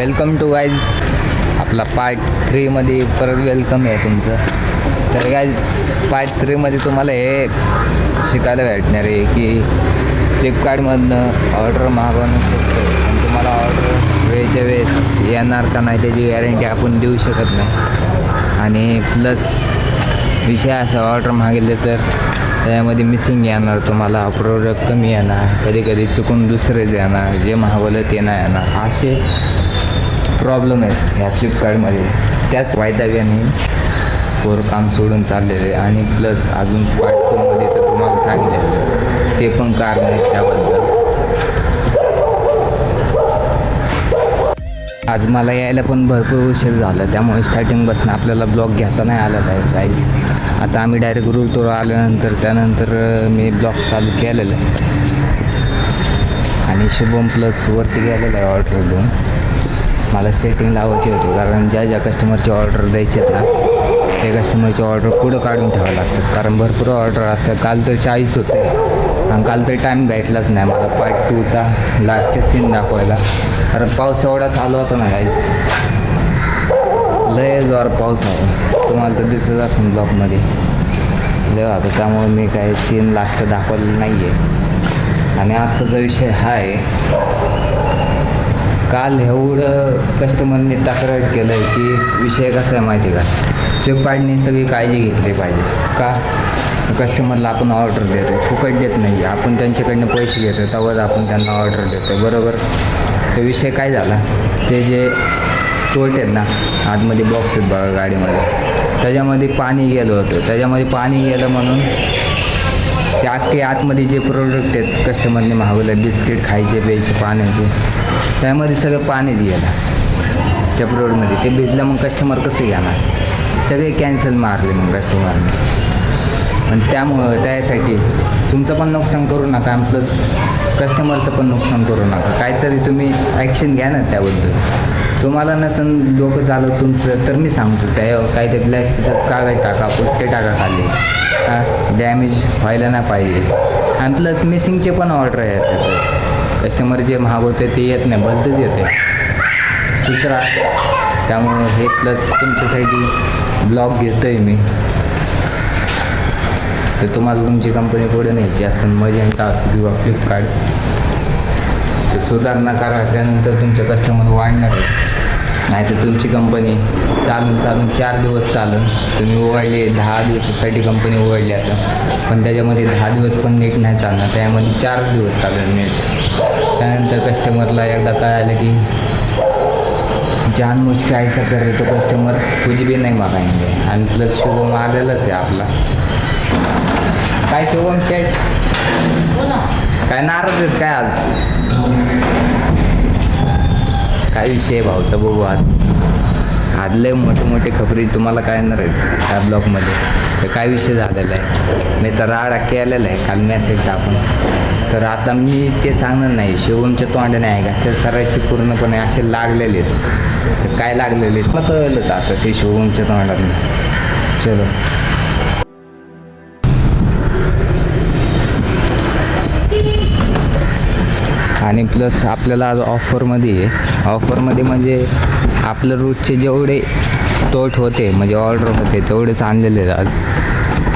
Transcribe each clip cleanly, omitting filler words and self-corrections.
Welcome to guys आपला part 3मध्ये परत welcome आहे तुमचं. तर गाईज पार्ट 3मध्ये तुम्हाला हे शिकायला भेटणार आहे की फ्लिपकार्टमधनं ऑर्डर मागवणं शकतो, पण तुम्हाला ऑर्डर वेळेच्या वेळेस येणार का नाही त्याची गॅरंटी आपण देऊ शकत नाही. आणि प्लस विषय असा, ऑर्डर मागितले तर त्यामध्ये मिसिंग येणार, तुम्हाला प्रोडक्ट कमी येणार, कधी कधी चुकून दुसरेच येणार, जे मागवलं ते नाही येणार. असे प्रॉब्लेम आहेत ह्या फ्लिपकार्टमध्ये. त्याच वायदाग्याने काम सोडून चाललेले. आणि प्लस अजून पार्ट 2मध्ये तर तुम्हाला सांगितलेलं ते पण कारण आहे त्याबद्दल. आज मला यायला पण भरपूर उशीर झाला, त्यामुळे स्टार्टिंगपासून आपल्याला ब्लॉग घेता नाही आला आहे साईज. आता आम्ही डायरेक्ट रूटवर आल्यानंतर त्यानंतर मी ब्लॉग चालू केलेलं आहे. आणि शुभम प्लस वरती गेलेलं आहे ऑर्डर देऊन. मला सेटिंग लावायची होती, कारण ज्या ज्या कस्टमरची ऑर्डर द्यायची आहेत ना त्या कस्टमरची ऑर्डर पुढं काढून ठेवावं लागतात, कारण भरपूर ऑर्डर असतात. काल तर 40 होते आणि काल तर टाईम भेटलाच नाही मला पार्ट 2चा लास्ट सीन दाखवायला, कारण पाऊस एवढा चालू होता ना काहीच, लय जोर पाऊस आहे. तुम्हाला तर दिसत असेल ब्लॉगमध्ये लय होता, त्यामुळे मी काही सीन लास्ट दाखवलेलं नाही आहे. आणि आत्ताचा विषय हा आहे, काल एवढं कस्टमरने तक्रार केलं आहे की विषय कसा आहे माहिती आहे का, फ्लिपकार्टने सगळी काळजी घेतली पाहिजे. का कस्टमरला आपण ऑर्डर देतो, फुकट देत नाही, आपण त्यांच्याकडनं पैसे घेतो तेव्हाच आपण त्यांना ऑर्डर देतो, बरोबर. तो विषय काय झाला, ते जे चोट आहेत ना आतमध्ये बॉक्स आहेत बघा गाडीमध्ये, त्याच्यामध्ये पाणी गेलं होतं. त्याच्यामध्ये पाणी गेलं म्हणून ते अख्खे आतमध्ये जे प्रोडक्ट आहेत कस्टमरने मागवलं, बिस्किट खायचे प्यायचे पाण्याचे, त्यामध्ये सगळं पाणीच गेलं त्या प्रोडक्टमध्ये. ते भिजलं, मग कस्टमर कसं घेणार, सगळे कॅन्सल मारले मग कस्टमरने. आणि त्यामुळं त्यासाठी तुमचं पण नुकसान करू नका आणि प्लस कस्टमरचं पण नुकसान करू नका. काहीतरी तुम्ही ॲक्शन घ्या ना त्याबद्दल. तुम्हाला नसन डोकं चालत तुमचं तर मी सांगतो त्या काहीतरी प्लॅस्टिकचं कागद टाका, पुट्टे टाका खाली, डॅमेज व्हायला नाही पाहिजे. आणि प्लस मिसिंगचे पण ऑर्डर येतात, कस्टमर जे मागवते ते येत नाही, भलतंच येते सुत्रा. त्यामुळं हे प्लस तुमच्यासाठी ब्लॉग घेतो आहे मी. तर तुम्हाला तुमची कंपनी पुढे न्यायची असेल, मजेंटा असो किंवा फ्लिपकार्ट, तर सुधारणा करा, त्यानंतर तुमचे कस्टमर वाढणार आहे. नाही तर तुमची कंपनी चालून 4 दिवस चालून, तुम्ही उघडली 10 दिवसासाठी कंपनी उघडली असेल, पण त्याच्यामध्ये 10 दिवस पण नीट नाही चालणार, त्यामध्ये 4 दिवस चालेल नीट. त्यानंतर कस्टमरला एकदा काय आलं की जान मुझके ऐसा करे तो कस्टमर कुछ भी नाही मागायचे. आणि प्लस शुभम आलेलंच आहे आपला. काय शुभम चॅट काय नाराज आहेत काय आज, काय विषय भाऊचा बघू. आज लय मोठे खबरी तुम्हाला काय येणार आहेत त्या ब्लॉगमध्ये. तर काय विषय झालेला आहे, मी तर राडा केलेला आहे काल मेसेज टाकून. तर आता मी ते सांगणार नाही, शिवमच्या तोंडाने आहे का ते सरायचे पूर्णपणे असे लागलेले आहेत. तर काय लागलेले आहेत मला कळलंच आता ते शिवमच्या तोंडाने. चलो आणि प्लस आपल्याला आज ऑफरमध्ये म्हणजे आपलं रूटचे जेवढे तोट होते म्हणजे ऑर्डर होते तेवढेच आणलेले आहेत आज.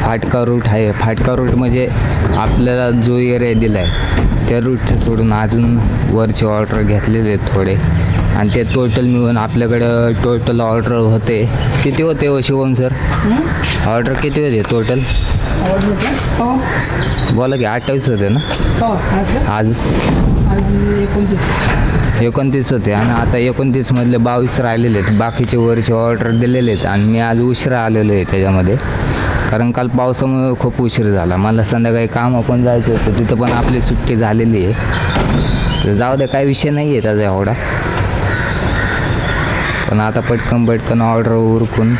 फाटका रूट आहे, फाटका रूट म्हणजे आपल्याला जो एरिया दिला आहे त्या रूटचं सोडून अजून वरचे ऑर्डर घेतलेले आहेत थोडे. आणि ते टोटल मिळून आपल्याकडं टोटल ऑर्डर होते किती होते हो शिवम सर, ऑर्डर किती होते टोटल बोला की. 28 होते ना आज 29 होते. आणि आता 29 मधले 22 राहिलेले आहेत, बाकीचे वरचे ऑर्डर दिलेले आहेत. आणि मी आज उशिरा आलेलो आहे त्याच्यामध्ये, कारण काल पावसामुळे खूप उशीर झाला. मला संध्याकाळी कामं पण जायचं होतं, तिथं पण आपली सुट्टी झालेली आहे. तर जाऊ द्या, काही विषय नाही आहे त्याचा एवढा. पण आता पटकन ऑर्डर उरकून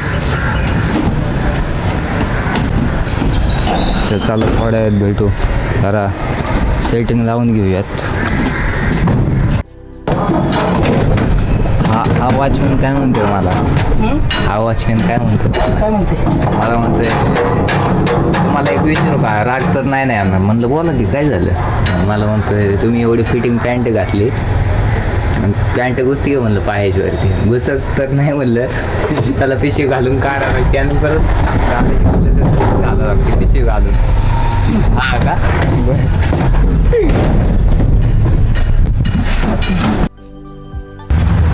तर चालू थोड्या वेळात भेटू, जरा सेटिंग लावून घेऊयात. हा वॉचमॅन काय म्हणतो मला, हा वॉचमॅन काय म्हणतो मला म्हणतोय तुम्हाला एक विचारू का, राग तर नाही आणणार. म्हणलं बोला की काय झालं. मला म्हणतोय तुम्ही एवढी फिटिंग पॅन्ट घातली पॅन्ट घुसती का म्हणलं पायाची वरती, घुसत तर नाही म्हणलं, त्याला पिशवी घालून काढा लागते आणि परत घालायची म्हणलं तर घालावं लागते पिशवी घालून. हा का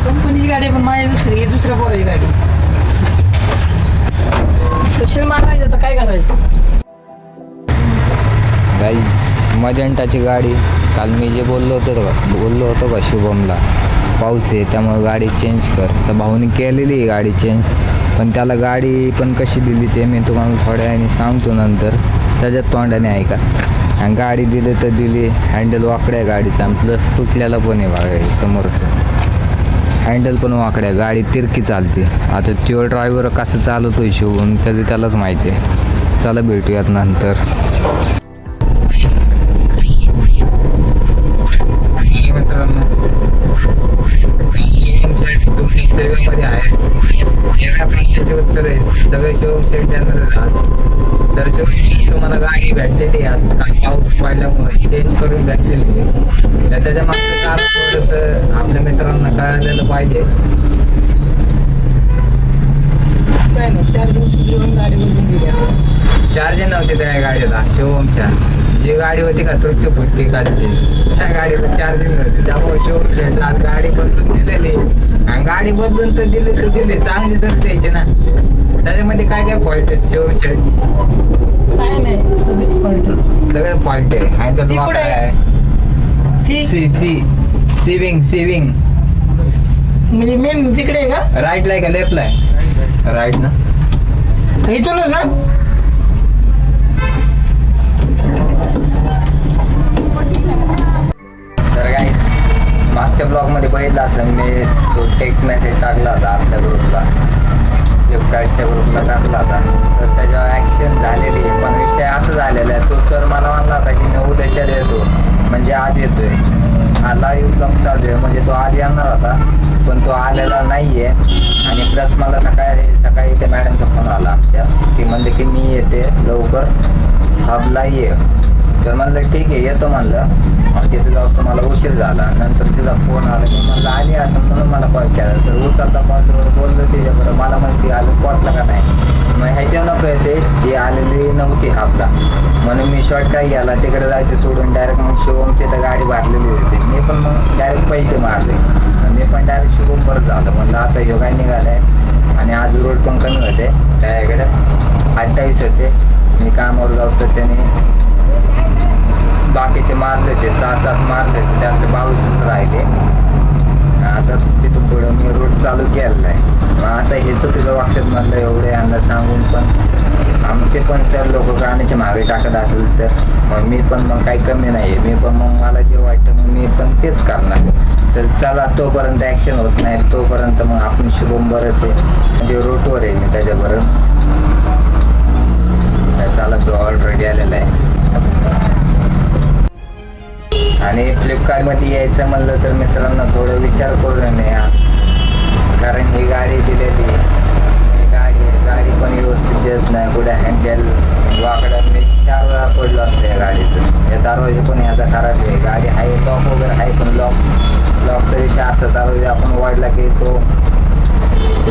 कंपनीची गाडी पण माझी दुसरी दुसऱ्या पोराची गाडी तशीच मारायचं तर काय करायचं. गाईज मजंटाची गाडी काल मी जे बोललो होतो का शुभमला पाऊस आहे त्यामुळे गाडी चेंज कर, तर भाऊने केलेली आहे गाडी चेंज, पण त्याला गाडी पण कशी दिली ते मी तुम्हाला थोड्या वेळाने सांगतो नंतर, त्याच्यात तोंडाने ऐका. आणि गाडी दिली तर दिली, हँडल वाकड्या आहे गाडीचा, प्लस तुटल्याला पण आहे बघा समोरचं हँडल पण वाकड्या, गाडी तिरकी चालते. आता तो ड्रायव्हर कसं चालवतोय शिवून त्याचं त्यालाच माहिती आहे. चला भेटूयात नंतर. मित्रांनो तुमच्या सेवेमध्ये आहे, एका प्रश्नाचे उत्तर आहे सगळे शिवम शेट तर शिवम शेट तुम्हाला गाडी भेटलेली आज पाऊस पडल्यामुळे चेंज करून भेटलेली आहे, तर त्याच्या मागचं कारण थोडंसं आपल्या मित्रांना कळलेलं पाहिजे. काय नाही गाडी बदलून गेली. चार्जर नव्हते त्या गाडीला शिवमच्या, जी गाडी होती का तृप्ती फुटकी कालची त्या गाडीला चार्जिंग नव्हती, त्यामुळे शिवम शेटला आज गाडी बदलून दिलेली. आणि गाडी बदलून तर दिली चांगली तर द्यायची ना, त्याच्यामध्ये काय काय फॉल्ट आहे शिवम शेट? काय नाही सगळे फॉल्ट आहे. हँडल वाकडा आहे, सेविंग म्हणजे मेन तिकडे आहे का? राईटला आहे का लेफ्टला आहे? राईट ना, इथूनच ना. तर काय मागच्या ब्लॉगमध्ये बघितलं असं मी तो टेक्स्ट मेसेज टाकला होता आपल्या ग्रुपला, फ्लिपकार्टच्या ग्रुपला टाकला होता, तर त्याच्यावर ॲक्शन झालेली आहे. पण विषय असं झालेला आहे, तो सर मला म्हणला होता की मी उद्याच्या येतो, म्हणजे आज येतोय, हा लाईव्ह ब्लॉग चालू आहे, म्हणजे तो आज येणार होता पण तो आलेला नाही आहे. आणि प्लस मला सकाळी त्या मॅडमचा फोन आला आमच्या, ती म्हणले की मी येते लवकर हबला ये, तर म्हणलं ठीक आहे येतो म्हणलं. तिथं जाऊन मला उशीर झाला, नंतर तिचा फोन आला की म्हणलं आली असं म्हणून मला कॉल केला, तर उचलता कॉलवर बोललं तिच्याबरोबर, मला माहिती आलं पोचला का नाही, मग ह्याच्या नको येते ती आलेली नव्हती हाफला, म्हणून मी शॉर्टकट गेला तिकडे जायचं सोडून डायरेक्ट मग शिवमची तर गाडी भरलेली होती, मी पण मग डायरेक्ट पैसे मारले, मी पण डायरेक्ट शिवम परत झालं. म्हणलं आता ह्यो काय निघालाय आणि आज रोड पण कमी होते त्याकडे 28 होते, मी कामावर जाऊ तर त्याने बाकीचे मारले होते 6-7 मारले होते, त्यातले 22 राहिले. आता तिथून पुढं मी रूट चालू केलेला आहे. मग आता हे चुकीचं वाटत म्हणलं एवढे यांना सांगून पण आमचे पण सर लोक गाण्याच्या मागे टाकत असेल तर मग मी पण मग काही कमी नाही आहे, मी पण मग मला जे वाटतं मग मी पण तेच करणार. तर चला तोपर्यंत ॲक्शन होत नाही तोपर्यंत मग आपण शुभम बरंच आहे, म्हणजे रूटवर आहे मी त्याच्याबरोबर. चला तो ऑर्डर गेलेला आहे. आणि फ्लिपकार्टमध्ये यायचं म्हणलं तर मित्रांनो थोडं विचार करून या, कारण ही गाडी दिलेली ही गाडी पण व्यवस्थित देत नाही, कुठे हँडल वाकडं मी 4 वेळा पडलो असतो या गाडीतून. हे दरवाजे पण ह्याचा खराब आहे, गाडी आहे लॉक वगैरे आहे पण लॉकचा विषय असा दरवाजा आपण वाढला की तो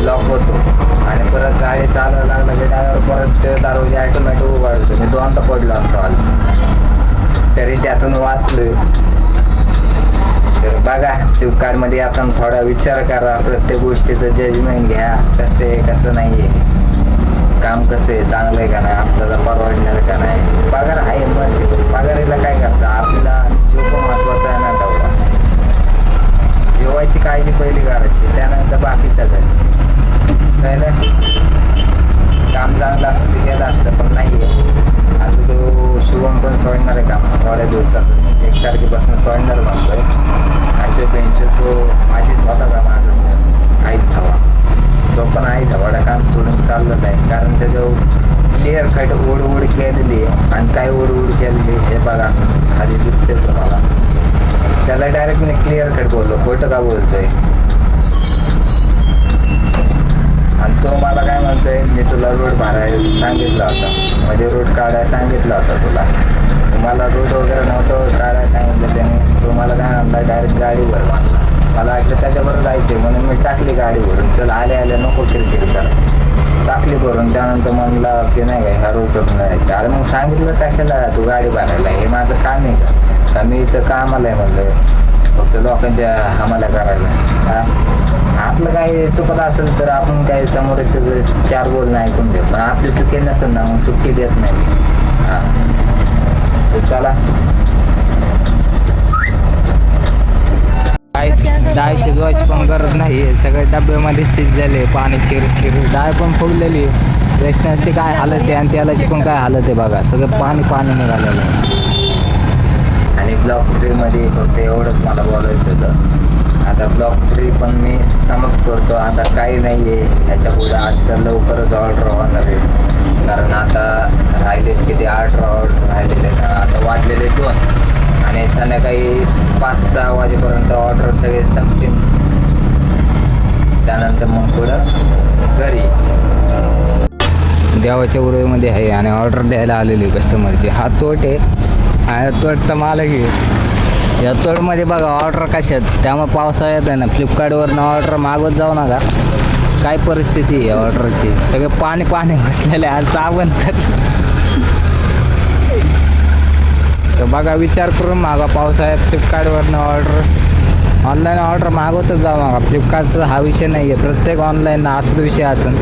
लॉक होतो आणि परत गाडी चालवायला लागला की ड्रायव्हर परत ते दरवाजा ॲटोमॅटिक उघडतो. मी 2दा पडलो असतो आज, तरी त्यातून वाचलोय. तर बघा फ्लिपकार्टमध्ये आपण थोडा विचार करा, प्रत्येक गोष्टीचं जजमेंट घ्या, कसं आहे कसं नाही आहे, काम कसं आहे चांगलं आहे का नाही, आपल्याला परवडणार का नाही. पगार आहे मस्त, पगारीला काय करता, आपल्याला जीव पण महत्त्वाचा आहे ना तेवढा. जेवायची काळजी पहिली करायची, त्यानंतर बाकी सगळं पहिलं काम चांगलं असतं ते गेलं असतं, पण नाही आहे. आता तो शुभम पण सोडणार आहे काम थोड्या दिवसातच, 1 तारखेपासून सोडणार म्हणतोय. आणि तो पेंचो तो माझीच होता का माझा सर आईच हवा, तो पण आईच हवाडा काम सोडून चाललं आहे, कारण त्याच्यावर क्लिअर कट ओढ केलेली आहे. आणि काय ओढ केलेली हे बघा खाली दिसते तुम्हाला, त्याला डायरेक्ट मी क्लिअर कट बोललो, खोटं का बोलतोय. आणि तो मला काय म्हणतोय, मी तुला रोड भरायला सांगितला होता, म्हणजे रोड काढायला सांगितला होता तुला, मला रोड वगैरे नव्हतं काढायला सांगितलं त्याने. तो मला काय म्हणला डायरेक्ट गाडीवर मारला. मला वाटलं त्याच्याबरोबर जायचं म्हणून मी टाकली गाडी भरून. चल आल्या आल्या नको किरकिर करा, टाकली भरून. त्यानंतर म्हणलं की नाही का ह्या रोडवरून जायचं. अरे मग सांगितलं कशाला तू गाडी भरायला, हे माझं काम आहे का मी इथं कामाला आहे म्हणलं, फक्त लोकांच्या हमाला करायला. हा आपलं काही चुकत असेल तर आपण काही समोरचं 4 बोलणं ऐकून देऊ, पण आपली चुकी नसेल ना मग सुट्टी देत नाही मी. हां तर चला डाळ शिजवायची पण गरज नाही, सगळे डब्यामध्ये शिजलेले, पाणी शिरू डाळ पण फुगलेली. रेशनाची काय हालत आहे आणि त्यालाची पण काय हालत आहे बघा, सगळं पाणी निघालेलं आहे. आणि ब्लॉक 3मध्ये फक्त एवढंच मला बोलायचं होतं. आता ब्लॉक 3 पण मी समाप्त करतो. आता काही नाही आहे ह्याच्या पुढे, आज तर लवकरच ऑर्डर होणार आहे, कारण आता राहिलेत किती 8 ऑर्डर राहिलेले आहेत. आता वाजलेले 2 आणि संध्याकाळी 5-6 वाजेपर्यंत ऑर्डर सगळे संपतील. त्यानंतर मग पुढं घरी देवाच्या उरळीमध्ये आहे आणि ऑर्डर द्यायला आलेली कस्टमरची. हा तोट आहे आणि तोटचा मालक आहे. या तोडमध्ये बघा ऑर्डर कशा आहेत, त्यामुळे पावसाळ्यात आहे ना फ्लिपकार्टवरनं ऑर्डर मागवत जाऊ नका. काय परिस्थिती आहे ऑर्डरची, सगळं पाणी बसलेलं आहे. आज साबण तर बघा विचार करून मागा पावसाळ्यात फ्लिपकार्टवरनं ऑनलाईन ऑर्डर मागवतच जाऊ नका. फ्लिपकार्टचा हा विषय नाही आहे, प्रत्येक ऑनलाईन असाच विषय असेल.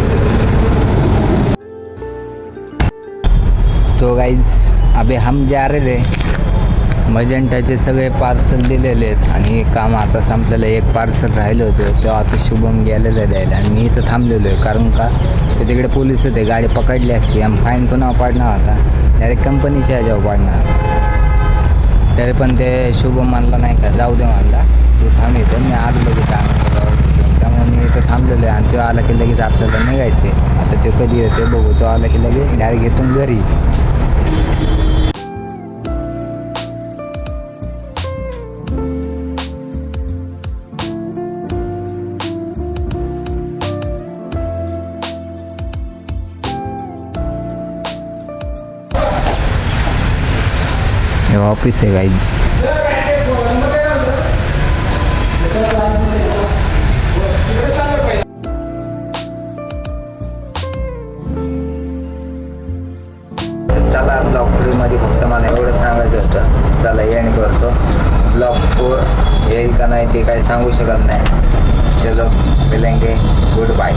तो गाईज अबे हम जा रहे मजेंटाचे सगळे पार्सल दिलेले आहेत आणि काम आता संपलेलं. एक पार्सल राहिलं होतं, तो आता शुभम गेलेलं द्यायला आणि मी इथं थांबलेलो आहे. कारण का ते तिकडे पोलीस होते, गाडी पकडली असती आणि फाईन कोणावर पाडणार होता, डायरेक्ट कंपनीच्या ह्याच्यावर पाडणार. तरी पण ते शुभम म्हणला नाही का जाऊ दे म्हणला, तू थांब इथं, मी आज लगेच त्यामुळे मी इथं थांबलेलो आहे. आणि तो आला की लगेच आपल्याला निघायचे. आता तो कधी येते बघू, तो आला की लगेच डायरेक्ट घेतून घरी. ऑफिस आहे गाईज. चला ब्लॉक 3मध्ये फक्त मला एवढं सांगायचं होतं. चला एंड करतो. ब्लॉक 4 येईल का नाही ते काही सांगू शकत नाही. चलो मिलेंगे, गुड बाय.